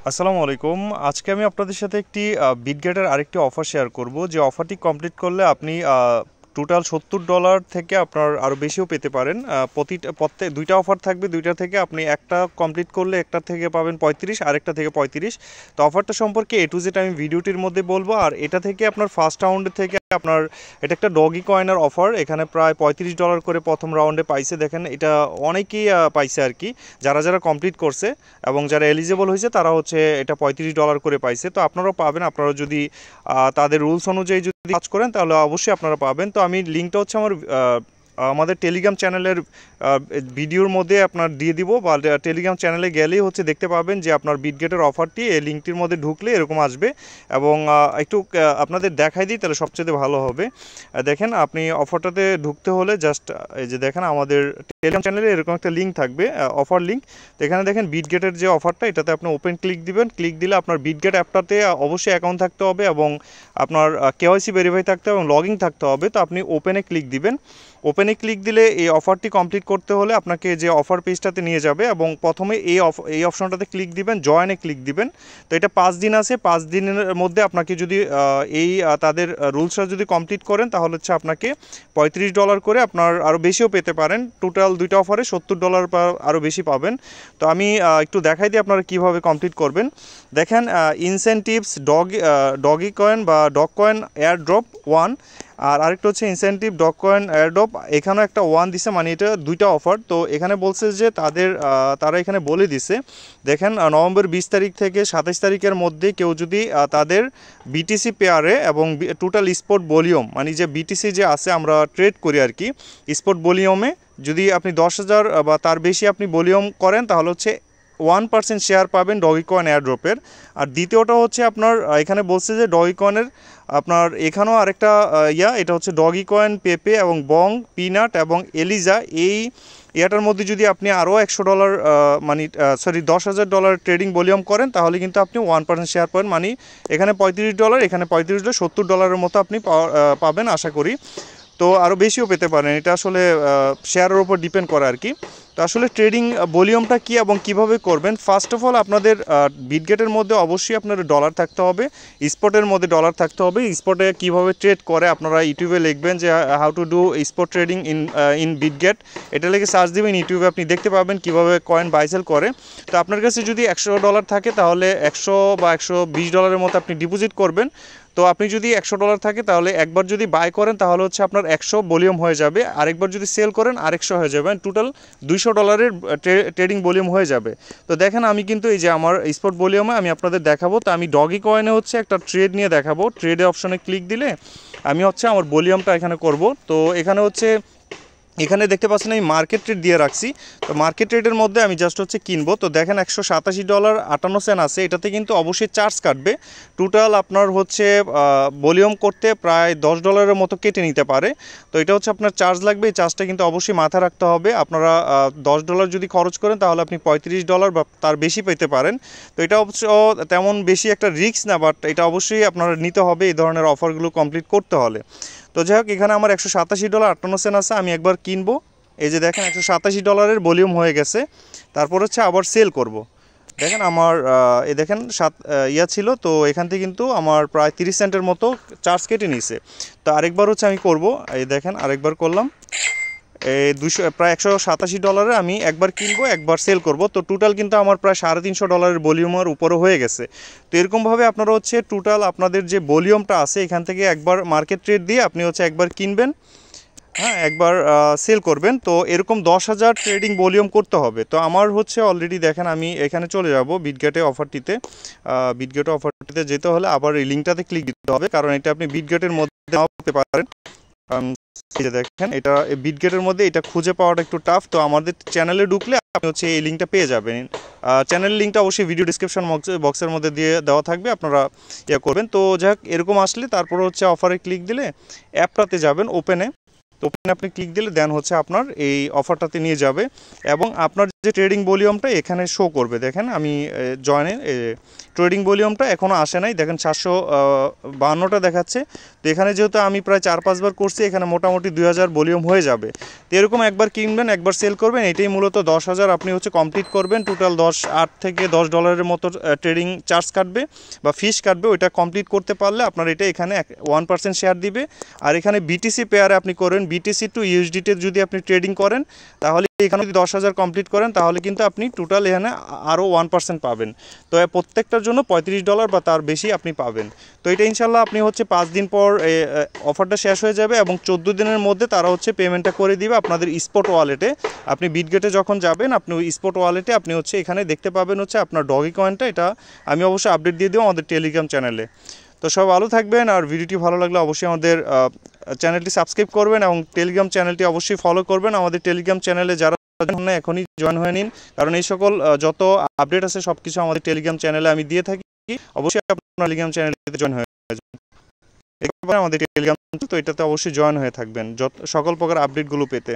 আসসালামু আলাইকুম। আজকে আমি আপনাদের সাথে একটি বিটগেটের আরেকটি অফার শেয়ার করব, যে অফারটি কমপ্লিট করলে আপনি টোটাল $70 থেকে আপনার আরও বেশিও পেতে পারেন। প্রত্যেক দুইটা অফার থাকবে, দুইটা থেকে আপনি একটা কমপ্লিট করলে একটা থেকে পাবেন 35, আরেকটা থেকে 35। তো অফারটা সম্পর্কে এ টু জেড আমি ভিডিওটির মধ্যে বলবো। আর এটা থেকে আপনার ফার্স্ট রাউন্ডে থেকে আপনার এটা একটা ডগি কয়েনের অফার। এখানে প্রায় $35 করে প্রথম রাউন্ডে পাইছে। দেখেন এটা অনেকেই পাইছে আর কি, যারা যারা কমপ্লিট করছে এবং যারা এলিজিবল হয়েছে তারা হচ্ছে এটা $35 করে পাইছে। তো আপনারাও পাবেন, আপনারা যদি তাদের রুলস অনুযায়ী যদি কাজ করেন তাহলে অবশ্যই আপনারা পাবেন। তো আমি লিঙ্কটা হচ্ছে আমাদের টেলিগ্রাম চ্যানেলের ভিডিওর মধ্যে আপনার দিয়ে দিব, বা টেলিগ্রাম চ্যানেলে গেলেই হচ্ছে দেখতে পাবেন যে আপনার বিটগেটের অফারটি এই লিঙ্কটির মধ্যে ঢুকলে এরকম আসবে। এবং একটু আপনাদের দেখাই দিই তাহলে সবচেয়ে ভালো হবে। দেখেন আপনি অফারটাতে ঢুকতে হলে জাস্ট এই যে দেখেন আমাদের টেলিগ্রাম চ্যানেলে এরকম একটা লিঙ্ক থাকবে, অফার লিঙ্ক। তো এখানে দেখেন বিটগেটের যে অফারটা, এটাতে আপনি ওপেন ক্লিক দিবেন। ক্লিক দিলে আপনার বিটগেট অ্যাপটাতে অবশ্যই অ্যাকাউন্ট থাকতে হবে এবং আপনার কেওয়াইসি ভেরিফাই থাকতে হবে এবং লগইন থাকতে হবে। তো আপনি ওপেনে ক্লিক দিবেন। ওপেনে ক্লিক দিলে এই অফারটি কমপ্লিট করতে হলে আপনাকে যে অফার পেজটাতে নিয়ে যাবে এবং প্রথমে এই অপশনটাতে ক্লিক দিবেন, জয়েনে ক্লিক দিবেন। তো এটা 5 দিন আছে, 5 দিনের মধ্যে আপনাকে যদি তাদের রুলসটা যদি কমপ্লিট করেন তাহলে হচ্ছে আপনাকে $35 করে আপনার আরও বেশিও পেতে পারেন। টোটাল দুইটা অফারে $70 বা আরও বেশি পাবেন। তো আমি একটু দেখাই দিই আপনারা কীভাবে কমপ্লিট করবেন। দেখেন ইনসেনটিভস ডগি কয়েন বা ডগ কয়েন এয়ার ড্রপ 1, আর আরেকটা হচ্ছে ইনসেন্টিভ ডগ কয়েন এয়ারড্রপ। এখানেও একটা 1 দিছে, মানে এটা দুইটা অফার। তো এখানে বলছে যে তারা এখানে বলে দিছে, দেখেন নভেম্বর 20 তারিখ থেকে 27 তারিখের মধ্যে কেউ যদি তাদের বিটিসি পেয়ারে এবং টোটাল স্পট ভলিউম, মানে যে বিটিসি যে আছে আমরা ট্রেড করি আর কি, স্পট ভলিউমে যদি আপনি 10,000 বা তার বেশি আপনি ভলিউম করেন তাহলে হচ্ছে 1% শেয়ার পাবেন ডগি কয়েন এয়ারড্রপের। আর দ্বিতীয়টা হচ্ছে আপনার এখানে বলছে যে ডগি কয়েনের আপনার এখানেও আরেকটা এটা হচ্ছে ডগি কয়েন পেপে এবং বং পিনাট এবং এলিজা, এই ইয়াটার মধ্যে যদি আপনি আরও $100 মানে $10,000 ট্রেডিং ভলিউম করেন তাহলে কিন্তু আপনি 1% শেয়ার পাবেন। মানে এখানে $35, এখানে $35, $70 মতো আপনি পাবেন আশা করি। তো আরও বেশিও পেতে পারেন, এটা আসলে শেয়ারের উপর ডিপেন্ড করে আর কি। তো আসলে ট্রেডিং ভলিউমটা কী এবং কিভাবে করবেন, ফার্স্ট অফ অল আপনাদের বিটগেটের মধ্যে অবশ্যই আপনার ডলার থাকতে হবে, স্পটের মধ্যে ডলার থাকতে হবে। স্পটে কীভাবে ট্রেড করে আপনারা ইউটিউবে লিখবেন যে how to do spot trading in Bitget, এটা লিখে সার্চ দেবেন ইউটিউবে, আপনি দেখতে পাবেন কীভাবে কয়েন বাইসেল করে। তো আপনার কাছে যদি $100 থাকে তাহলে 100 বা $120 মতো আপনি ডিপোজিট করবেন। তো আপনি যদি $100 থাকে তাহলে একবার যদি বাই করেন তাহলে হচ্ছে আপনার 100 ভলিউম হয়ে যাবে, আরেকবার যদি সেল করেন আরেকশো হয়ে যাবে, টোটাল $200 ট্রেডিং ভলিউম হয়ে যাবে। তো দেখেন আমি কিন্তু এই যে আমার স্পট ভলিউমে আমি আপনাদের দেখাবো। তো আমি ডগি কয়েনে হচ্ছে একটা ট্রেড নিয়ে দেখাবো। ট্রেডে অপশনে ক্লিক দিলে আমি হচ্ছে আমার ভলিউমটা এখানে করব। তো এখানে দেখতে পাচ্ছেন আমি মার্কেট রেট দিয়ে রাখছি। তো মার্কেট রেটের মধ্যে আমি জাস্ট হচ্ছে কিনবো। তো দেখেন $187.58 আছে, এটাতে কিন্তু অবশ্যই চার্জ কাটবে। টোটাল আপনার হচ্ছে ভলিউম করতে প্রায় $10 মতো কেটে নিতে পারে। তো এটা হচ্ছে আপনার চার্জ লাগবে, এই চার্জটা কিন্তু অবশ্যই মাথায় রাখতে হবে। আপনারা $10 যদি খরচ করেন তাহলে আপনি $35 বা তার বেশি পেতে পারেন। তো এটা অবশ্য তেমন বেশি একটা রিস্ক না, বাট এটা অবশ্যই আপনারা নিতে হবে এই ধরনের অফারগুলো কমপ্লিট করতে হলে। তো যাই হোক, এখানে আমার $187.58 আছে, আমি একবার কিনবো। এই যে দেখেন $187 ভলিউম হয়ে গেছে। তারপর হচ্ছে আবার সেল করব। দেখেন আমার দেখেন ছিল, তো এখান থেকে কিন্তু আমার প্রায় 30 সেন্টের মতো চার্জ কেটে নিছে। তো আরেকবার হচ্ছে আমি করব, এই দেখেন আরেকবার করলাম। প্রায় $187 আমি একবার কিনবো, একবার সেল করব। তো টোটাল কিন্তু আমার প্রায় $350 ভলিউমের উপরে হয়ে গেছে। তো এরকমভাবে আপনারা হচ্ছে টোটাল আপনাদের যে ভলিউমটা আছে এখান থেকে একবার মার্কেট ট্রেড দিয়ে আপনি হচ্ছে একবার কিনবেন, হ্যাঁ, একবার সেল করবেন। তো এরকম 10,000 ট্রেডিং ভলিউম করতে হবে। তো আমার হচ্ছে অলরেডি দেখেন আমি এখানে চলে যাব বিটগেটে অফারটিতে যেতে হলে আবার এই লিঙ্কটাতে ক্লিক দিতে হবে, কারণ এটা আপনি বিটগেটের মধ্যে নাও পেতে পারেন। এই যে দেখেন এটা বিটগেটের মধ্যে এটা খুঁজে পাওয়াটা একটু টাফ। তো আমাদের চ্যানেলে ঢুকলে আপনি হচ্ছে এই লিঙ্কটা পেয়ে যাবেন। চ্যানেলের লিঙ্কটা অবশ্যই ভিডিও ডিসক্রিপশন বক্সের মধ্যে দিয়ে দেওয়া থাকবে, আপনারা করবেন। তো যাই হোক, এরকম আসলে তারপর হচ্ছে অফারে ক্লিক দিলে অ্যাপটাতে যাবেন, ওপেনে তো ওখানে আপনি ক্লিক দিলে দেন হচ্ছে আপনার এই অফারটাতে নিয়ে যাবে এবং আপনার যে ট্রেডিং ভলিউমটা এখানে শো করবে। দেখেন আমি জয়েনে ট্রেডিং ভলিউমটা এখনও আসে নাই, দেখেন 752টা দেখাচ্ছে। তো এখানে যেহেতু আমি প্রায় 4-5 বার করছি, এখানে মোটামুটি 2000 ভলিউম হয়ে যাবে। তো এরকম একবার কিনবেন একবার সেল করবেন, এটাই মূলত 10,000 আপনি হচ্ছে কমপ্লিট করবেন। টোটাল 8 থেকে 10 ডলারের মতো ট্রেডিং চার্জ কাটবে বা ফিস কাটবে। ওইটা কমপ্লিট করতে পারলে আপনার এটা এখানে 1% শেয়ার দিবে। আর এখানে বিটিসি পেয়ারে আপনি করেন, বিটিসি টু ইউএসডিতে যদি আপনি ট্রেডিং করেন তাহলে এখানে যদি 10,000 কমপ্লিট করেন তাহলে কিন্তু আপনি টোটাল এখানে আরও 1% পাবেন। তো প্রত্যেকটার জন্য $35 বা তার বেশি আপনি পাবেন। তো এটা ইনশাল্লাহ আপনি হচ্ছে 5 দিন পর অফারটা শেষ হয়ে যাবে এবং 14 দিনের মধ্যে তারা হচ্ছে পেমেন্টটা করে দিবে আপনাদের স্পট ওয়ালেটে। আপনি বিটগেটে যখন যাবেন আপনি ওই স্পট ওয়ালেটে আপনি হচ্ছে এখানে দেখতে পাবেন হচ্ছে আপনার ডগি কয়েনটা। এটা আমি অবশ্যই আপডেট দিয়ে দেবো আমাদের টেলিগ্রাম চ্যানেলে। তো সব ভালো থাকবেন, আর ভিডিওটি ভালো লাগলে অবশ্যই আমাদের চ্যানেলটি সাবস্ক্রাইব করবেন এবং টেলিগ্রাম চ্যানেলটি অবশ্যই ফলো করবেন। আমাদের টেলিগ্রাম চ্যানেলে যারা এখনই জয়েন হয়ে নিন, কারণ এই সকল যত আপডেট আছে সব কিছু আমাদের টেলিগ্রাম চ্যানেলে আমি দিয়ে থাকি। অবশ্যই আপনার টেলিগ্রাম চ্যানেলে জয়েন হয়ে যাবেন। এরপরে আমাদের টেলিগ্রাম, তো এটাতে অবশ্যই জয়েন হয়ে থাকবেন সকল প্রকার আপডেটগুলো পেতে।